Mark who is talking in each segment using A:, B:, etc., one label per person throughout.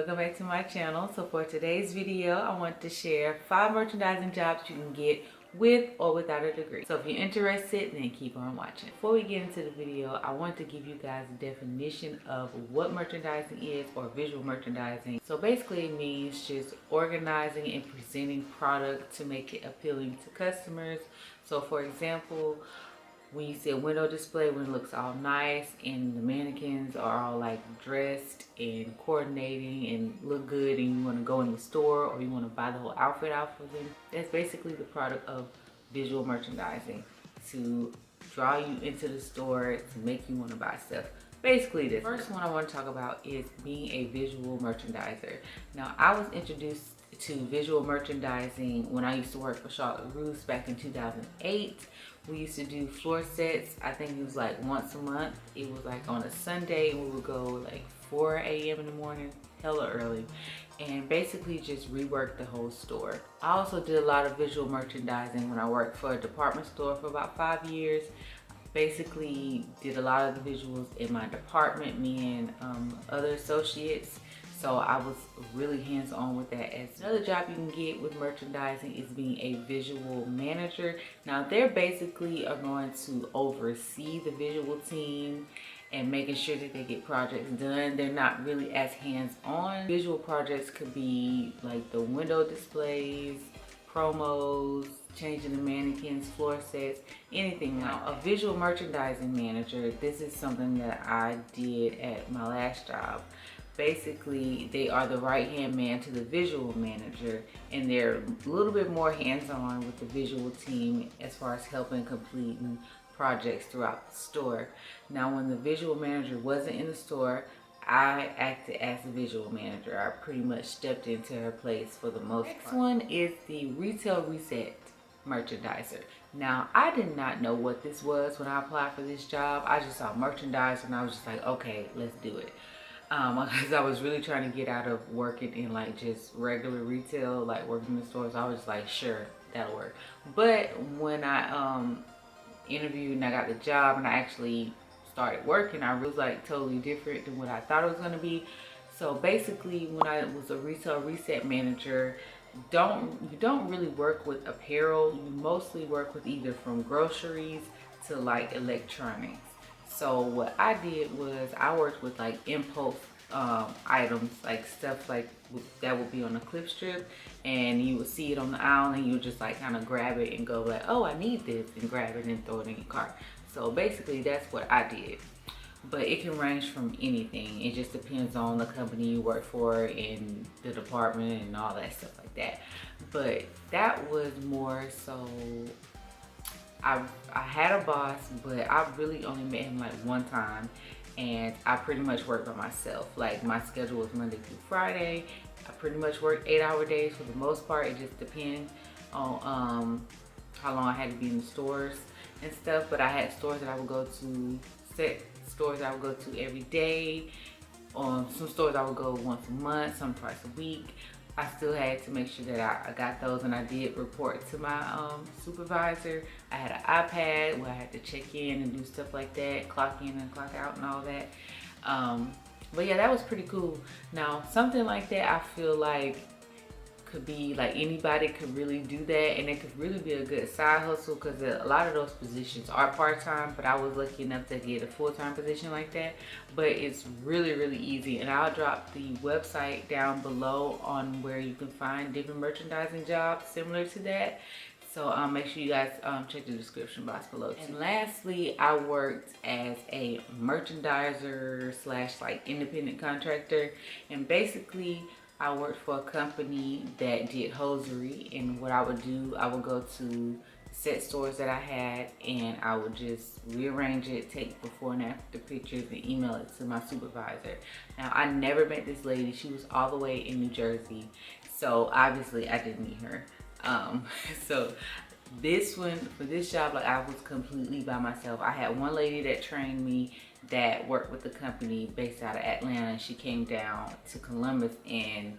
A: welcome back to my channel. So for today's video, I want to share 5 merchandising jobs you can get with or without a degree. So if you're interested, then keep on watching. Before we get into the video, I want to give you guys a definition of what merchandising is, or visual merchandising. So basically it means just organizing and presenting product to make it appealing to customers. So for example, when you see a window display, when it looks all nice and the mannequins are all like dressed and coordinating and look good, and you want to go in the store or you want to buy the whole outfit out for them, that's basically the product of visual merchandising, to draw you into the store, to make you want to buy stuff. Basically, the first one I want to talk about is being a visual merchandiser. Now, I was introduced to visual merchandising when I used to work for Charlotte Russe back in 2008. We used to do floor sets. I think it was like once a month. It was like on a Sunday, and we would go like 4 a.m. in the morning, hella early, and basically just rework the whole store. I also did a lot of visual merchandising when I worked for a department store for about 5 years. Basically did a lot of the visuals in my department, me and other associates. So I was really hands-on with that. As another job you can get with merchandising is being a visual manager. Now they're basically are going to oversee the visual team and making sure that they get projects done. They're not really as hands-on. Visual projects could be like the window displays, promos, changing the mannequins, floor sets, anything. Now, a visual merchandising manager, this is something that I did at my last job. Basically, they are the right-hand man to the visual manager, and they're a little bit more hands-on with the visual team as far as helping completing projects throughout the store. Now, when the visual manager wasn't in the store, I acted as the visual manager. I pretty much stepped into her place for the most part. Next one is the retail reset merchandiser. Now, I did not know what this was when I applied for this job. I just saw merchandiser and I was just like, okay, let's do it. Because I was really trying to get out of working in like just regular retail, like working in the stores. I was just like, sure, that'll work. But when I interviewed and I got the job and I actually started working, I was like totally different than what I thought it was going to be. So basically, when I was a retail reset manager, you don't really work with apparel. You mostly work with either from groceries to like electronics. So what I did was I worked with like impulse items, like stuff like that would be on a clip strip, and you would see it on the aisle and you would just like kind of grab it and go like, oh, I need this, and grab it and throw it in your cart. So basically that's what I did. But it can range from anything. It just depends on the company you work for and the department and all that stuff like that. But that was more so, I had a boss, but I really only met him like one time, and I pretty much worked by myself. Like my schedule was Monday through Friday. I pretty much worked 8-hour days for the most part. It just depends on how long I had to be in the stores and stuff. But I had stores that I would go to, set stores I would go to every day. Some stores I would go once a month, some twice a week. I still had to make sure that I got those, and I did report to my supervisor. I had an iPad where I had to check in and do stuff like that, clock in and clock out and all that. But yeah, that was pretty cool. Now, something like that I feel like could be like anybody could really do that, and it could really be a good side hustle, because a lot of those positions are part-time, but I was lucky enough to get a full-time position like that. But it's really, really easy, and I'll drop the website down below on where you can find different merchandising jobs similar to that. So make sure you guys check the description box below too. And lastly, I worked as a merchandiser slash like independent contractor, and basically I worked for a company that did hosiery, and what I would do, I would go to set stores that I had, and I would just rearrange it, take before and after pictures, and email it to my supervisor. Now, I never met this lady. She was all the way in New Jersey, so obviously I didn't meet her. So this one, for this job, like I was completely by myself. I had one lady that trained me that worked with the company based out of Atlanta, and she came down to Columbus and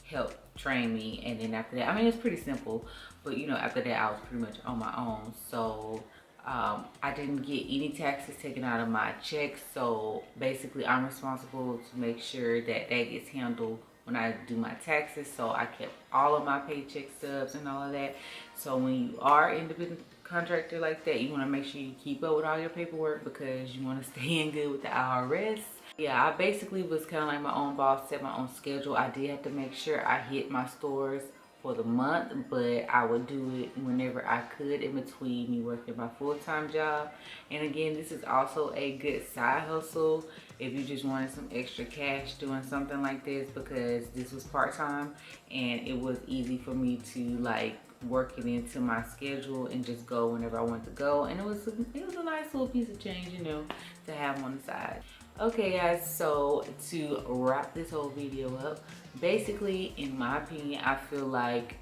A: helped train me. And then after that, I mean, it's pretty simple, but you know, after that I was pretty much on my own. So I didn't get any taxes taken out of my check, so basically I'm responsible to make sure that that gets handled when I do my taxes, so I kept all of my paycheck stubs and all of that. So when you are independent contractor like that, you want to make sure you keep up with all your paperwork because you want to stay in good with the IRS. Yeah, I basically was kind of like my own boss, set my own schedule. I did have to make sure I hit my stores for the month, but I would do it whenever I could in between me working my full-time job. And again, this is also a good side hustle if you just wanted some extra cash doing something like this, because this was part-time and it was easy for me to like work it into my schedule and just go whenever I wanted to go. And it was a nice little piece of change, you know, to have on the side. Okay guys, so to wrap this whole video up, basically in my opinion, I feel like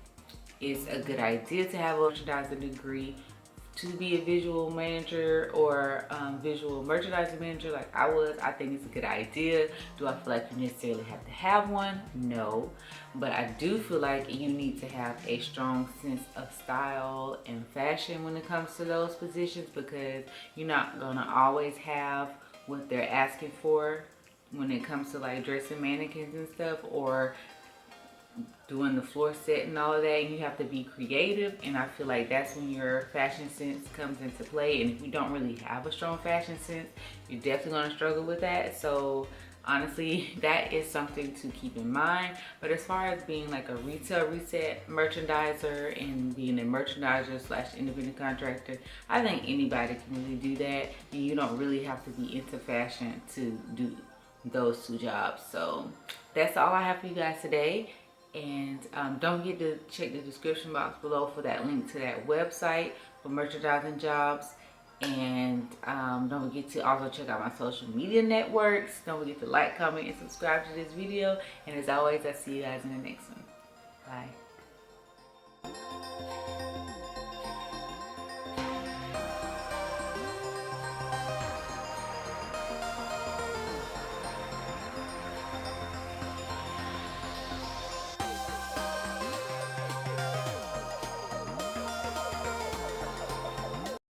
A: it's a good idea to have a merchandising degree to be a visual manager or visual merchandising manager like I was. I think it's a good idea. Do I feel like you necessarily have to have one? No, but I do feel like you need to have a strong sense of style and fashion when it comes to those positions, because you're not gonna always have what they're asking for when it comes to like dressing mannequins and stuff, or doing the floor set and all of that. You have to be creative, and I feel like that's when your fashion sense comes into play. And if you don't really have a strong fashion sense, you're definitely going to struggle with that. So honestly, that is something to keep in mind. But as far as being like a retail reset merchandiser and being a merchandiser / independent contractor, I think anybody can really do that, and you don't really have to be into fashion to do those two jobs. So that's all I have for you guys today. And don't forget to check the description box below for that link to that website for merchandising jobs. And don't forget to also check out my social media networks. Don't forget to like, comment, and subscribe to this video. And as always, I'll see you guys in the next one. Bye.